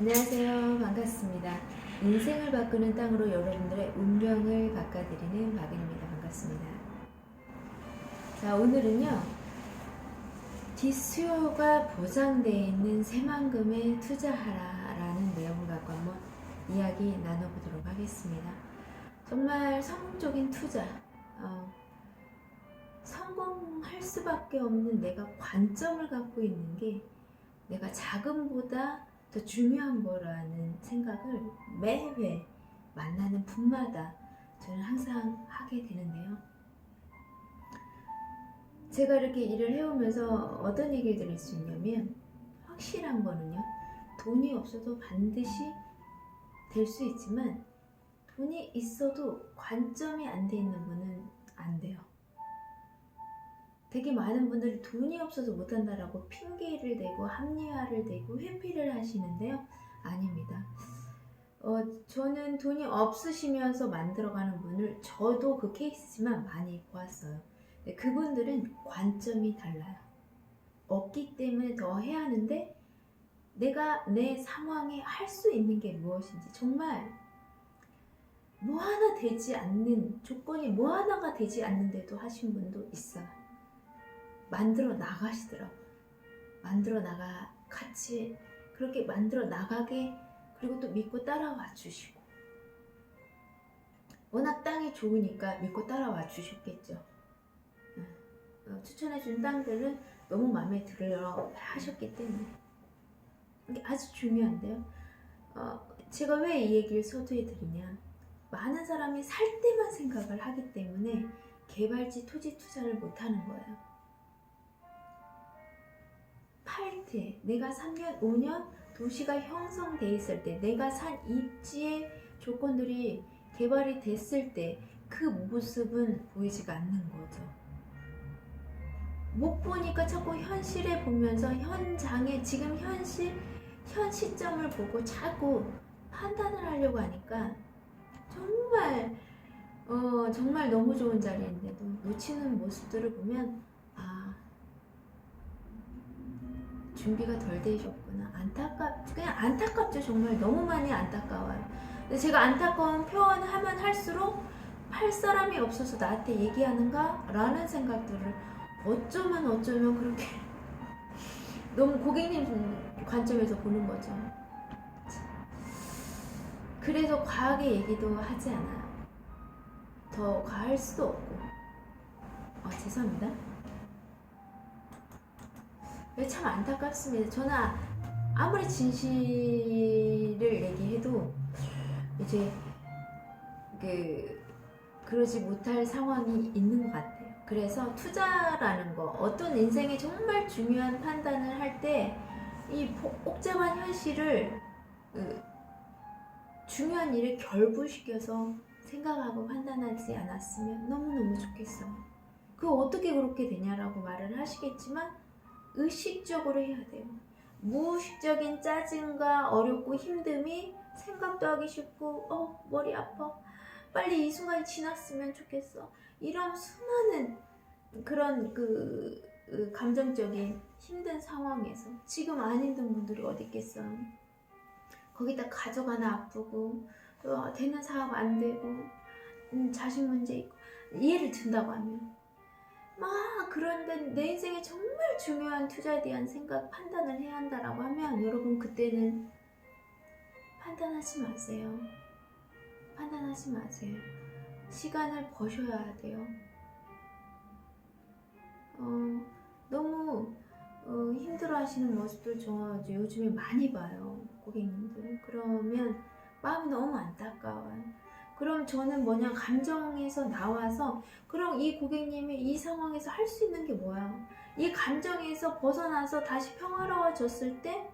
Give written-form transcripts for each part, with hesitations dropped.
안녕하세요. 반갑습니다. 인생을 바꾸는 땅으로 여러분들의 운명을 바꿔드리는 박은입니다. 반갑습니다. 자, 오늘은요. 뒷수요가 보장되어 있는 새만금에 투자하라라는 내용을 갖고 한번 이야기 나눠보도록 하겠습니다. 정말 성공적인 투자, 성공할 수밖에 없는 내가 관점을 갖고 있는 게 내가 자금보다 더 중요한 거라는 생각을 매회 만나는 분마다 저는 항상 하게 되는데요. 제가 이렇게 일을 해오면서 어떤 얘기를 드릴 수 있냐면, 확실한 거는요, 돈이 없어도 반드시 될 수 있지만 돈이 있어도 관점이 안 돼 있는 분은 안 돼요. 되게 많은 분들이 돈이 없어서 못한다라고 핑계를 대고 합리화를 대고 회피를 하시는데요. 아닙니다. 저는 돈이 없으시면서 만들어가는 분을 저도 그 케이스지만 많이 보았어요. 근데 그분들은 관점이 달라요. 없기 때문에 더 해야 하는데 내가 내 상황에 할 수 있는 게 무엇인지, 정말 뭐 하나 되지 않는, 조건이 뭐 하나가 되지 않는데도 하신 분도 있어요. 만들어 나가시더라고요. 같이 그렇게 만들어 나가게, 그리고 또 믿고 따라와 주시고, 워낙 땅이 좋으니까 믿고 따라와 주셨겠죠. 추천해 준 땅들은 너무 마음에 들어 하셨기 때문에. 이게 아주 중요한데요. 제가 왜 이 얘기를 서두에 드리냐, 많은 사람이 살 때만 생각을 하기 때문에 개발지 토지 투자를 못 하는 거예요. 팔 때, 내가 3년, 5년 도시가 형성돼 있을 때, 내가 산 입지의 조건들이 개발이 됐을 때 그 모습은 보이지가 않는 거죠. 못 보니까 자꾸 현실에 보면서 현장에 지금 현 시점을 보고 자꾸 판단을 하려고 하니까 정말 너무 좋은 자리인데도 놓치는 모습들을 보면, 준비가 덜 되셨구나. 그냥 안타깝죠. 정말 너무 많이 안타까워요. 근데 제가 안타까운 표현하면 할수록 팔 사람이 없어서 나한테 얘기하는가? 라는 생각들을 어쩌면 그렇게 너무 고객님 관점에서 보는 거죠. 그래서 과하게 얘기도 하지 않아요. 더 과할 수도 없고. 죄송합니다. 참 안타깝습니다. 저는 아무리 진실을 얘기해도 이제 그러지 못할 상황이 있는 것 같아요. 그래서 투자라는 거, 어떤 인생에 정말 중요한 판단을 할 때 이 복잡한 현실을, 중요한 일을 결부시켜서 생각하고 판단하지 않았으면 너무너무 좋겠어요. 그거 어떻게 그렇게 되냐라고 말을 하시겠지만 의식적으로 해야 돼요. 무의식적인 짜증과 어렵고 힘듦이 생각도 하기 쉽고, 머리 아파, 빨리 이 순간이 지났으면 좋겠어, 이런 수많은 그런 감정적인 힘든 상황에서 지금 안 힘든 분들이 어디 있겠어요. 거기다 가족 하나 아프고, 또 되는 사업 안 되고, 자식 문제 있고, 이해를 든다고 하면 그런데 내 인생에 정말 중요한 투자에 대한 생각, 판단을 해야 한다라고 하면, 여러분 그때는 판단하지 마세요. 시간을 버셔야 돼요. 너무 힘들어 하시는 모습들 저 요즘에 많이 봐요. 고객님들. 그러면 마음이 너무 안타까워요. 그럼 저는 감정에서 나와서, 그럼 이 고객님이 이 상황에서 할 수 있는 게 뭐야? 이 감정에서 벗어나서 다시 평화로워졌을 때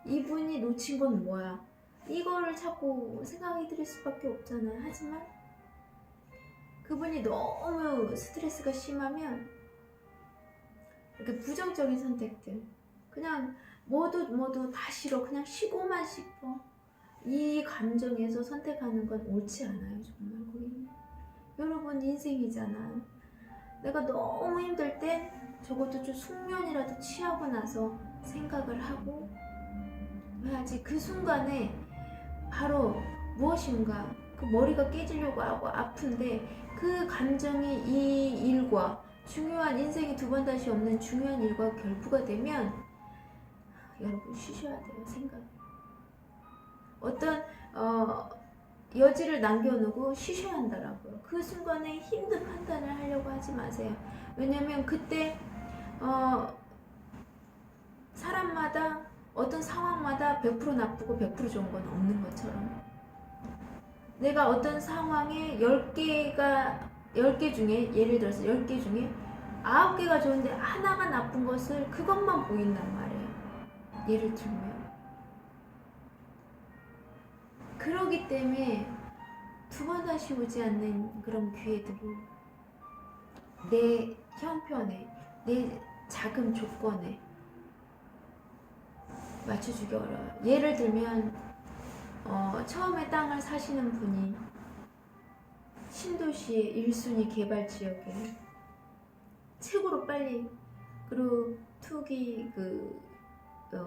이분이 놓친 건 뭐야? 이거를 자꾸 생각해 드릴 수밖에 없잖아요. 하지만 그분이 너무 스트레스가 심하면 이렇게 부정적인 선택들, 그냥 모두 다 싫어, 그냥 쉬고만 싶어, 이 감정에서 선택하는 건 옳지 않아요. 정말 고객님, 여러분 인생이잖아요. 내가 너무 힘들 땐 적어도 좀 숙면이라도 취하고 나서 생각을 하고 해야지. 그 순간에 바로 무엇인가 그 머리가 깨지려고 하고 아픈데 그 감정이 이 일과 중요한 인생에 두 번 다시 없는 중요한 일과 결부가 되면 여러분 쉬셔야 돼요. 생각. 어떤 여지를 남겨놓고 쉬셔야 한다라고요. 그 순간에 힘든 판단을 하려고 하지 마세요. 왜냐면 그때 사람마다 어떤 상황마다 100% 나쁘고 100% 좋은 건 없는 것처럼 내가 어떤 상황에 10개 중에 예를 들어서 10개 중에 9개가 좋은데 하나가 나쁜 것을 그것만 보인단 말이에요. 예를 들면 그러기 때문에 두 번 다시 오지 않는 그런 기회들을 내 형편에 내 자금 조건에 맞춰주기 어려워요. 예를 들면 처음에 땅을 사시는 분이 신도시의 1순위 개발 지역에 최고로 빨리 그리고 투기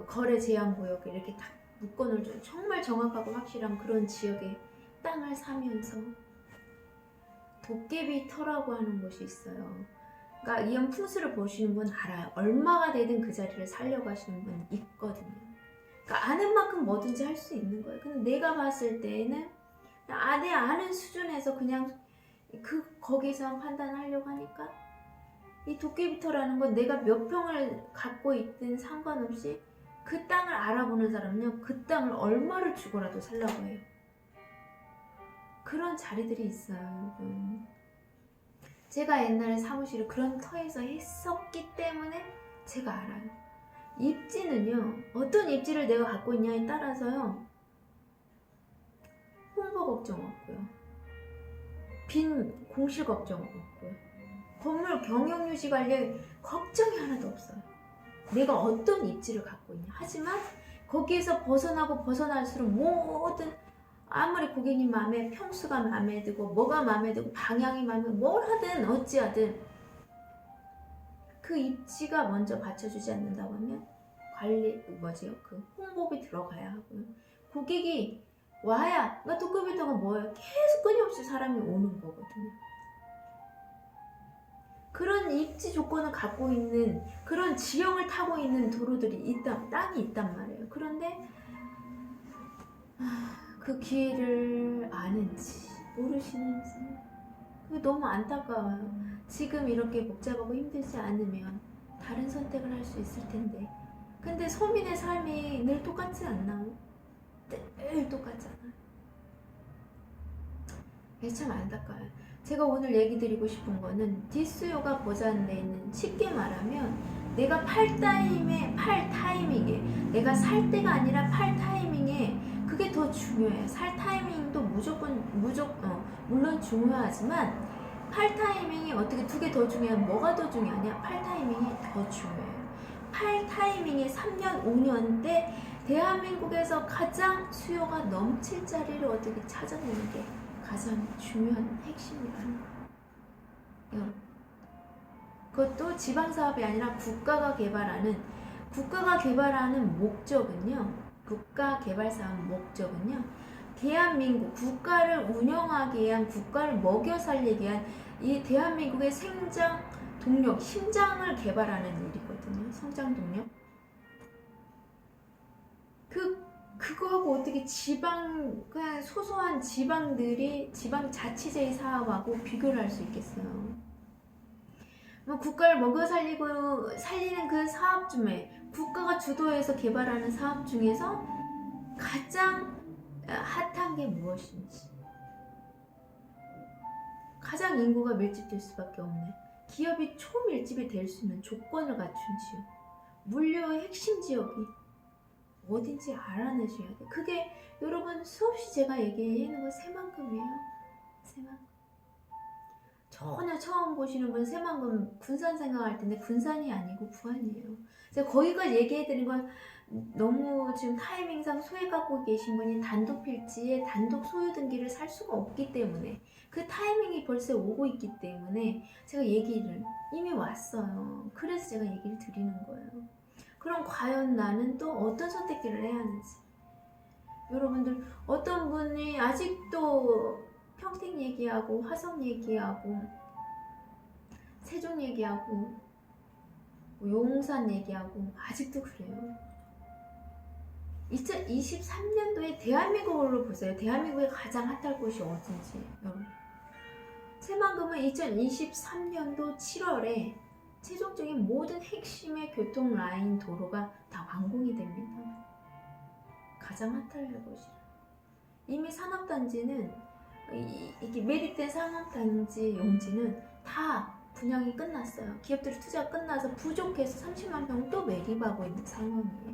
거래 제한 구역에 이렇게 딱 묶어놓을 정말 정확하고 확실한 그런 지역에 땅을 사면서 도깨비 터라고 하는 곳이 있어요. 그러니까 이런 풍수를 보시는 분 알아요. 얼마가 되든 그 자리를 살려고 하시는 분 있거든요. 그러니까 아는 만큼 뭐든지 할 수 있는 거예요. 근데 내가 봤을 때는 내 아는 수준에서 그냥 거기서 판단하려고 하니까 이 도깨비터라는 건 내가 몇 평을 갖고 있든 상관없이 그 땅을 알아보는 사람은요 그 땅을 얼마를 주고라도 살라고 해요. 그런 자리들이 있어요, 여러분. 제가 옛날에 사무실을 그런 터에서 했었기 때문에 제가 알아요. 입지는요 어떤 입지를 내가 갖고 있냐에 따라서요 홍보 걱정 없고요, 빈 공실 걱정 없고요, 건물 경영 유지 관련 걱정이 하나도 없어요. 내가 어떤 입지를 갖고 있냐. 하지만 거기에서 벗어나고 벗어날수록 모든 아무리 고객님 마음에 평수가 마음에 들고 뭐가 마음에 들고 방향이 마음에 들고 뭘 하든 어찌하든 그 입지가 먼저 받쳐주지 않는다고 하면 그 홍보비 들어가야 하고요. 고객이 와야 그러니까 도깨비터가 뭐예요? 계속 끊임없이 사람이 오는 거거든요. 그런 입지 조건을 갖고 있는 그런 지형을 타고 있는 도로들이 땅이 있단 말이에요. 그런데 그 기회를 아는지 모르시는지 그게 너무 안타까워요. 지금 이렇게 복잡하고 힘들지 않으면 다른 선택을 할 수 있을 텐데 근데 서민의 삶이 늘 똑같지 않나요? 늘 똑같잖아요. 그게 참 안타까워요. 제가 오늘 얘기 드리고 싶은 거는 디스요가 보장되어 있는, 쉽게 말하면 내가 팔 타이밍에 내가 살 때가 아니라 팔 타이밍에 그게 더 중요해요. 살 타이밍도 물론 중요하지만 팔 타이밍이 어떻게 두 개 더 중요한 뭐가 더 중요하냐? 팔 타이밍이 더 중요해요. 팔 타이밍에 3년 5년 때 대한민국에서 가장 수요가 넘칠 자리를 어떻게 찾아내는 게 가장 중요한 핵심이라는 거예요. 그것도 지방사업이 아니라 국가가 개발하는 목적은요, 국가개발사업 목적은요, 대한민국 국가를 운영하기 위한, 국가를 먹여 살리기 위한 이 대한민국의 생장 동력, 심장을 개발하는 일이거든요. 성장 동력. 그거하고 어떻게 그냥 소소한 지방자치제의 사업하고 비교를 할 수 있겠어요. 뭐 국가를 먹여 살리는 그 사업 중에 국가가 주도해서 개발하는 사업 중에서 가장 핫한 게 무엇인지, 가장 인구가 밀집될 수밖에 없는, 기업이 초밀집이 될 수 있는 조건을 갖춘 지역, 물류의 핵심 지역이 어딘지 알아내셔야 돼. 그게 여러분 수없이 제가 얘기하는 건 새만금이에요. 새만금. 전혀 처음 보시는 분 새만금 군산 생각할 텐데 군산이 아니고 부안이에요. 제가 거기까지 얘기해드린 건 너무 지금 타이밍상 소액 갖고 계신 분이 단독 필지에 단독 소유 등기를 살 수가 없기 때문에, 그 타이밍이 벌써 오고 있기 때문에 제가 얘기를 이미 왔어요. 그래서 제가 얘기를 드리는 거예요. 그럼 과연 나는 또 어떤 선택지를 해야 하는지, 여러분들 어떤 분이 아직도 평택 얘기하고 화성 얘기하고 세종 얘기하고 용산 얘기하고 아직도 그래요. 2023년도에 대한민국으로 보세요. 대한민국의 가장 핫할 곳이 어딘지 여러분. 새만금은 2023년도 7월에 최종적인 모든 핵심의 교통 라인 도로가 다 완공이 됩니다. 가장 핫할 곳이라. 이미 산업단지는 이게 매립된 산업단지 용지는 다 분양이 끝났어요. 기업들이 투자가 끝나서 부족해서 30만 평 또 매립하고 있는 상황이에요.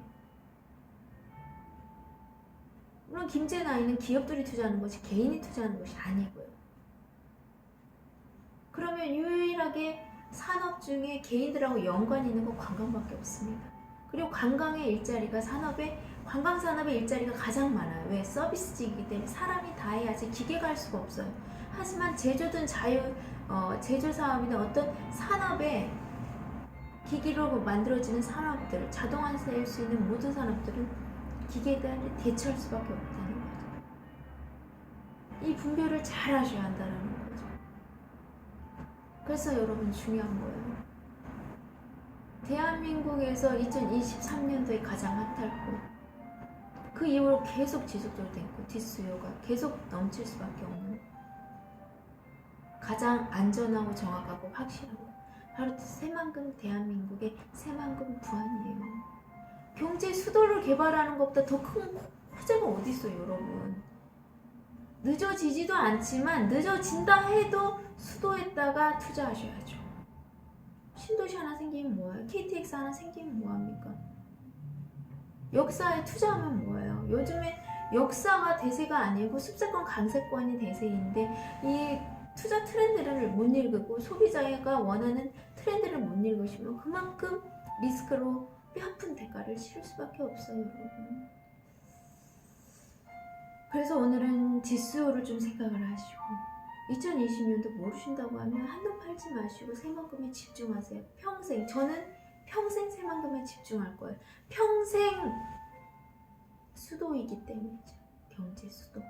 물론 김제나이는 기업들이 투자하는 것이 개인이 투자하는 것이 아니고요. 그러면 유일하게 산업 중에 개인들하고 연관이 있는 건 관광밖에 없습니다. 그리고 관광의 일자리가 관광산업의 일자리가 가장 많아요. 왜? 서비스직이기 때문에 사람이 다 해야지 기계가 할 수가 없어요. 하지만 제조든 제조사업이나 어떤 산업에 기기로 만들어지는 산업들, 자동화 될 수 있는 모든 산업들은 기계에 대처할 수밖에 없다는 거죠. 이 분별을 잘 하셔야 한다는 거죠. 그래서 여러분 중요한 거예요. 대한민국에서 2023년도에 가장 핫할 곳, 그 이후로 계속 지속적으로 됐고 뒷수요가 계속 넘칠 수밖에 없는 가장 안전하고 정확하고 확실하고 바로 새만금, 대한민국의 새만금 부안이에요. 경제 수도를 개발하는 것보다 더 큰 호재가 어디 있어요, 여러분. 늦어지지도 않지만 늦어진다 해도 수도에다가 투자하셔야죠. 신도시 하나 생기면 뭐예요? KTX 하나 생기면 뭐합니까? 역사에 투자하면 뭐예요? 요즘에 역사가 대세가 아니고 습세권 강세권이 대세인데 이 투자 트렌드를 못 읽고 소비자가 원하는 트렌드를 못 읽으시면 그만큼 리스크로 뼈아픈 대가를 치를 수밖에 없어요, 여러분. 그래서 오늘은 지수를 좀 생각을 하시고 2020년도 모르신다고 하면 한눈 팔지 마시고 새만금에 집중하세요. 평생, 저는 평생 새만금에 집중할 거예요. 평생 수도이기 때문이죠. 경제 수도.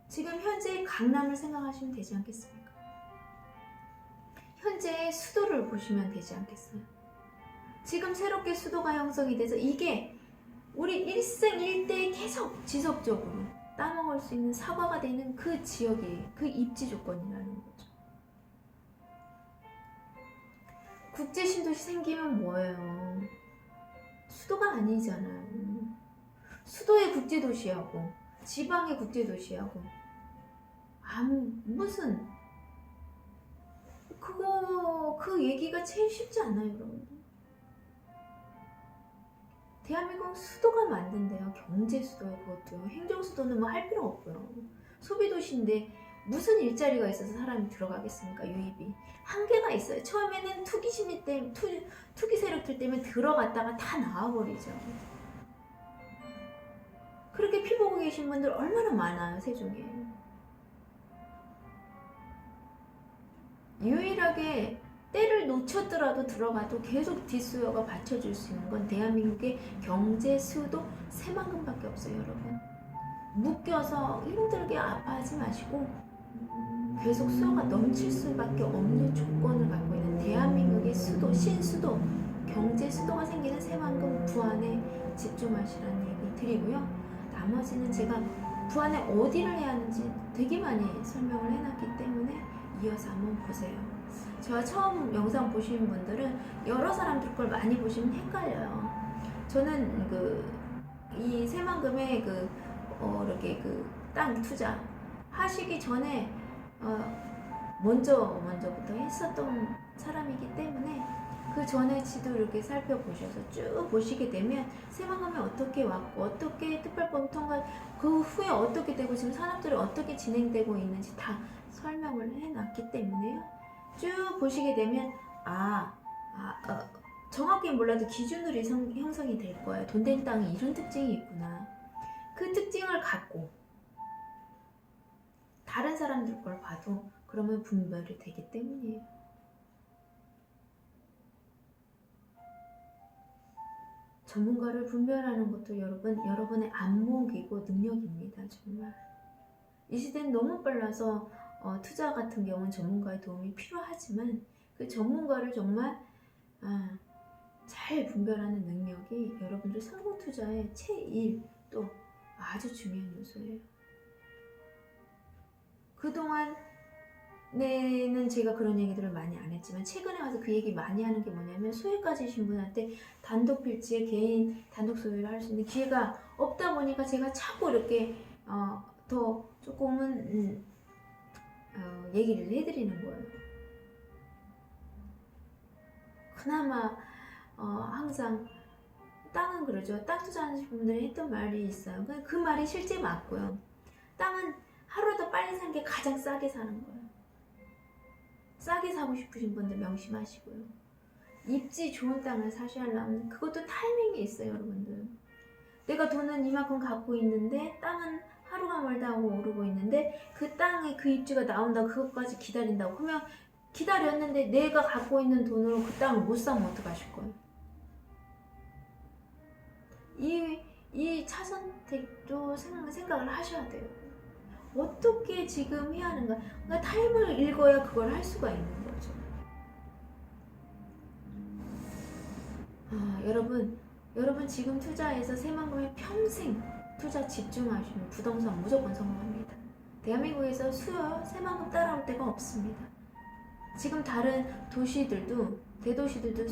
지금 현재 강남을 생각하시면 되지 않겠습니까? 현재의 수도를 보시면 되지 않겠어요? 지금 새롭게 수도가 형성이 돼서 이게 우리 일생일대에 계속 지속적으로 따먹을 수 있는 사과가 되는 그 지역이 그 입지 조건이라는 거죠. 국제신도시 생기면 뭐예요? 수도가 아니잖아요. 수도의 국제도시하고 지방의 국제도시하고 무슨 그 얘기가 제일 쉽지 않아요, 여러분. 대한민국 수도가 만든대요. 경제 수도요, 그것도요. 행정 수도는 뭐 할 필요 없고요. 소비도시인데 무슨 일자리가 있어서 사람이 들어가겠습니까? 유입이 한계가 있어요. 처음에는 투기 세력들 때문에 들어갔다가 다 나와버리죠. 그렇게 피 보고 계신 분들 얼마나 많아요, 세종에. 유일하게 때를 놓쳤더라도 들어가도 계속 뒷수요가 받쳐줄 수 있는 건 대한민국의 경제 수도 새만금밖에 없어요, 여러분. 묶여서 힘들게 아파하지 마시고 계속 수요가 넘칠 수밖에 없는 조건을 갖고 있는 대한민국의 수도, 신수도, 경제 수도가 생기는 새만금 부안에 집중하시라는 얘기 드리고요. 나머지는 제가 부안에 어디를 해야 하는지 되게 많이 설명을 해놨기 때문에 이어서 한번 보세요. 제가 처음 영상 보시는 분들은 여러 사람들 걸 많이 보시면 헷갈려요. 저는 이 새만금에 이렇게 땅 투자 하시기 전에 먼저부터 했었던 사람이기 때문에 그 전에 지도 이렇게 살펴보셔서 쭉 보시게 되면 새만금에 어떻게 왔고 어떻게 특별법 통과 그 후에 어떻게 되고 지금 산업들이 어떻게 진행되고 있는지 다 설명을 해놨기 때문에요. 쭉 보시게 되면 정확히 몰라도 기준으로 형성이 될 거예요. 돈 된 땅이 이런 특징이 있구나. 그 특징을 갖고 다른 사람들 걸 봐도 그러면 분별이 되기 때문이에요. 전문가를 분별하는 것도 여러분의 안목이고 능력입니다. 정말 이 시대는 너무 빨라서 투자 같은 경우는 전문가의 도움이 필요하지만 그 전문가를 정말 잘 분별하는 능력이 여러분들 성공 투자의 제1 또 아주 중요한 요소예요. 그동안에는 제가 그런 얘기들을 많이 안 했지만 최근에 와서 그 얘기 많이 하는 게 뭐냐면 소유가지신 분한테 단독 필지에 개인 단독 소유를 할 수 있는 기회가 없다 보니까 제가 자꾸 이렇게 더 조금은 얘기를 해드리는 거예요. 그나마 항상 땅은 그러죠. 땅 투자하는 분들이 했던 말이 있어요. 그 말이 실제 맞고요. 땅은 하루 더 빨리 사는 게 가장 싸게 사는 거예요. 싸게 사고 싶으신 분들 명심하시고요. 입지 좋은 땅을 사셔야하면 그것도 타이밍이 있어요, 여러분들. 내가 돈은 이만큼 갖고 있는데 땅은 하루가 멀다 하고 오르고 있는데 그 땅에 그 입지가 나온다고 그것까지 기다린다고 그러면 기다렸는데 내가 갖고 있는 돈으로 그 땅을 못 사면 어떡하실 거예요? 이 차선택도 생각을 하셔야 돼요. 어떻게 지금 해야 하는가? 그러니까 타임을 읽어야 그걸 할 수가 있는 거죠. 여러분 지금 투자해서 새만금에 평생 투자 집중하시면 부동산 무조건 성공합니다. 대한민국에서 수요 새만금 따라올 데가 없습니다. 지금 다른 도시들도 대도시들도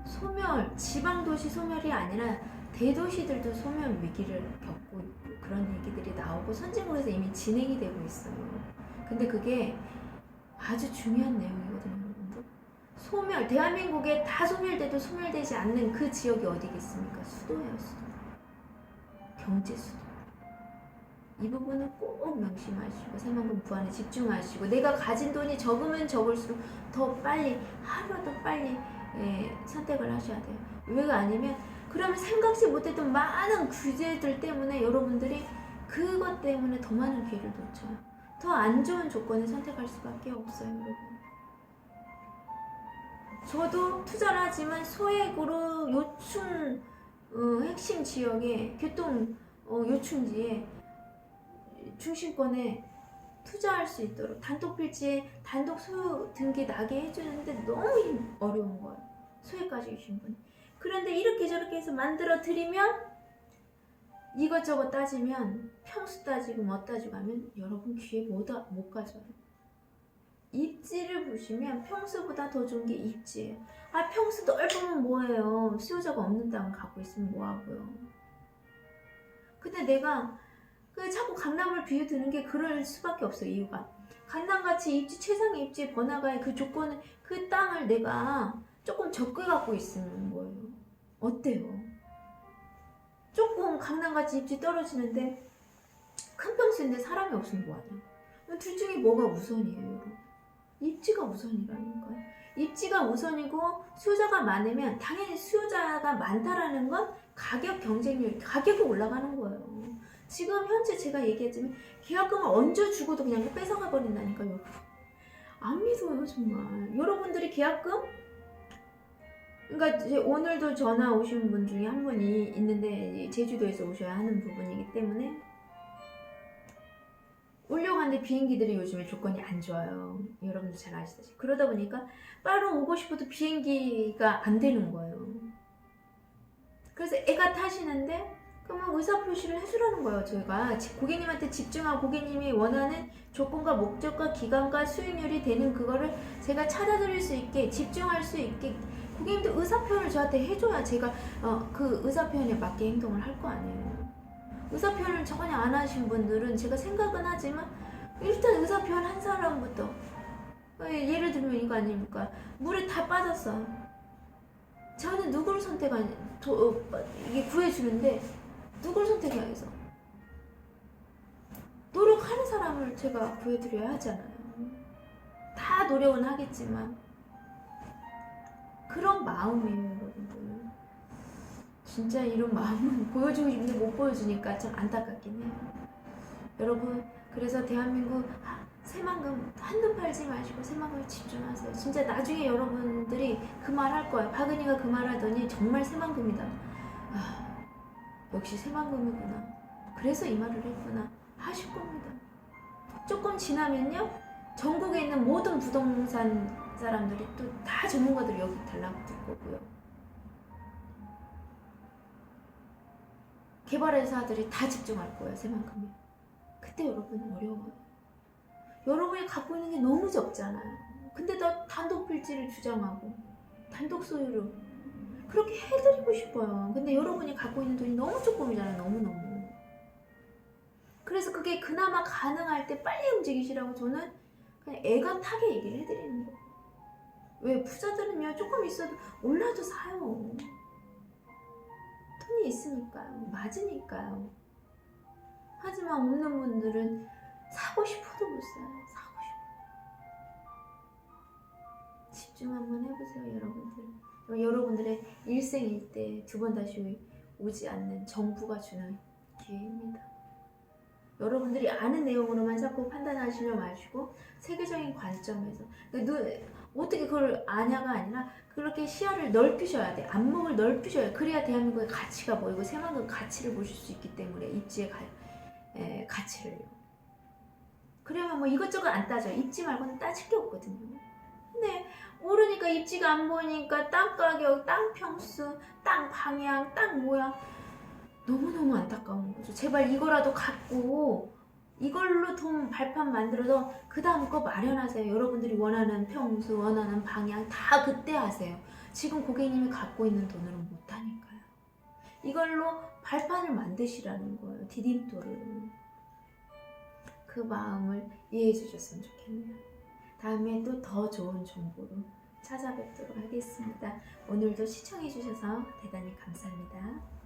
소멸, 지방도시 소멸이 아니라 대도시들도 소멸 위기를 겪고 있고 그런 얘기들이 나오고 선진국에서 이미 진행이 되고 있어요. 근데 그게 아주 중요한 내용이거든요, 여러분들. 소멸, 대한민국에 다 소멸돼도 소멸되지 않는 그 지역이 어디겠습니까? 수도예요, 수도. 경제 수도. 이 부분을 꼭 명심하시고 새만금 부안에 집중하시고 내가 가진 돈이 적으면 적을수록 더 빨리 하루도 빨리 선택을 하셔야 돼요. 왜가 아니면 그러면 생각지 못했던 많은 규제들 때문에 여러분들이 그것 때문에 더 많은 기회를 놓쳐요. 더 안 좋은 조건을 선택할 수밖에 없어요, 여러분. 저도 투자를 하지만 소액으로 요충 핵심 지역에 교통 요충지에 중심권에 투자할 수 있도록 단독 필지에 단독 소유 등기 나게 해주는데 너무 어려운 거예요. 소액까지 주신 분. 그런데 이렇게 저렇게 해서 만들어 드리면 이것저것 따지면 평수 따지고 뭐 따지고 하면 여러분 귀에 못 가져요. 입지를 보시면 평수보다 더 좋은 게 입지예요. 평수 넓으면 뭐예요? 수요자가 없는 땅을 갖고 있으면 뭐하고요. 근데 내가 자꾸 강남을 비유드는 게 그럴 수밖에 없어요. 이유가 강남같이 입지 최상의 입지에 번화가의 그 조건을 그 땅을 내가 조금 적게 갖고 있으면 뭐예요? 어때요? 조금 강남같이 입지 떨어지는데 큰 평수인데 사람이 없으면 뭐하냐? 둘 중에 뭐가 우선이에요, 여러분? 입지가 우선이라니까요. 입지가 우선이고 수요자가 많으면 당연히 수요자가 많다라는 건 가격 경쟁률, 가격이 올라가는 거예요. 지금 현재 제가 얘기했지만 계약금을 얹어 주고도 그냥 뺏어가 버린다니까요, 여러분. 안 믿어요, 정말. 여러분들이 계약금? 그러니까 오늘도 전화 오신 분 중에 한 분이 있는데 제주도에서 오셔야 하는 부분이기 때문에 오려고 하는데 비행기들이 요즘에 조건이 안 좋아요. 여러분도 잘 아시다시피. 그러다 보니까 바로 오고 싶어도 비행기가 안 되는 거예요. 그래서 애가 타시는데 그러면 의사표시를 해주라는 거예요. 저희가 고객님한테 집중하고 고객님이 원하는 조건과 목적과 기간과 수익률이 되는 그거를 제가 찾아드릴 수 있게 집중할 수 있게 고객님도 의사표현을 저한테 해줘야 제가 그 의사표현에 맞게 행동을 할 거 아니에요. 의사표현을 전혀 안 하신 분들은 제가 생각은 하지만 일단 의사표현 한 사람부터 예를 들면 이거 아닙니까? 물에 다 빠졌어. 저는 누구를 이게 구해주는데 누굴 선택해야겠어? 노력하는 사람을 제가 구해드려야 하잖아요. 다 노력은 하겠지만 그런 마음이에요, 여러분들. 진짜 이런 마음은 보여주고 싶은데 못 보여주니까 참 안타깝긴 해요. 여러분, 그래서 대한민국 새만금 한눈 팔지 마시고 새만금에 집중하세요. 진짜 나중에 여러분들이 그 말 할 거예요. 박은희가 그 말 하더니 정말 새만금이다. 역시 새만금이구나. 그래서 이 말을 했구나 하실 겁니다. 조금 지나면요, 전국에 있는 모든 부동산 사람들이 또 다 전문가들이 여기 달라붙을 거고요. 개발회사들이 다 집중할 거예요, 새만금이. 그때 여러분 어려워요. 여러분이 갖고 있는 게 너무 적잖아요. 근데 나 단독 필지를 주장하고 단독 소유로 그렇게 해드리고 싶어요. 근데 여러분이 갖고 있는 돈이 너무 조금이잖아요. 너무너무. 그래서 그게 그나마 가능할 때 빨리 움직이시라고 저는 그냥 애가 타게 얘기를 해드리는 거예요. 왜? 부자들은요, 조금 있어도 올라도 사요. 돈이 있으니까요. 맞으니까요. 하지만 없는 분들은 사고 싶어도 못 사요. 사고 싶어. 집중 한번 해보세요, 여러분들. 여러분들의 일생일대 두 번 다시 오지 않는 정부가 주는 기회입니다. 여러분들이 아는 내용으로만 자꾸 판단하시려 마시고 세계적인 관점에서 어떻게 그걸 아냐가 아니라 그렇게 시야를 넓히셔야 돼. 안목을 넓히셔야 돼. 그래야 대한민국의 가치가 보이고 새만금 가치를 보실 수 있기 때문에 입지의 가치를요. 그러면 뭐 이것저것 안 따져요. 입지 말고는 따질 게 없거든요. 근데 모르니까 입지가 안 보이니까 땅 가격, 땅 평수, 땅 방향, 땅 모양 너무너무 안타까운 거죠. 제발 이거라도 갖고 이걸로 돈 발판 만들어서 그 다음 거 마련하세요. 여러분들이 원하는 평수, 원하는 방향 다 그때 하세요. 지금 고객님이 갖고 있는 돈으로 못하니까요. 이걸로 발판을 만드시라는 거예요. 디딤돌을. 그 마음을 이해해 주셨으면 좋겠네요. 다음에 또 더 좋은 정보로 찾아뵙도록 하겠습니다. 오늘도 시청해 주셔서 대단히 감사합니다.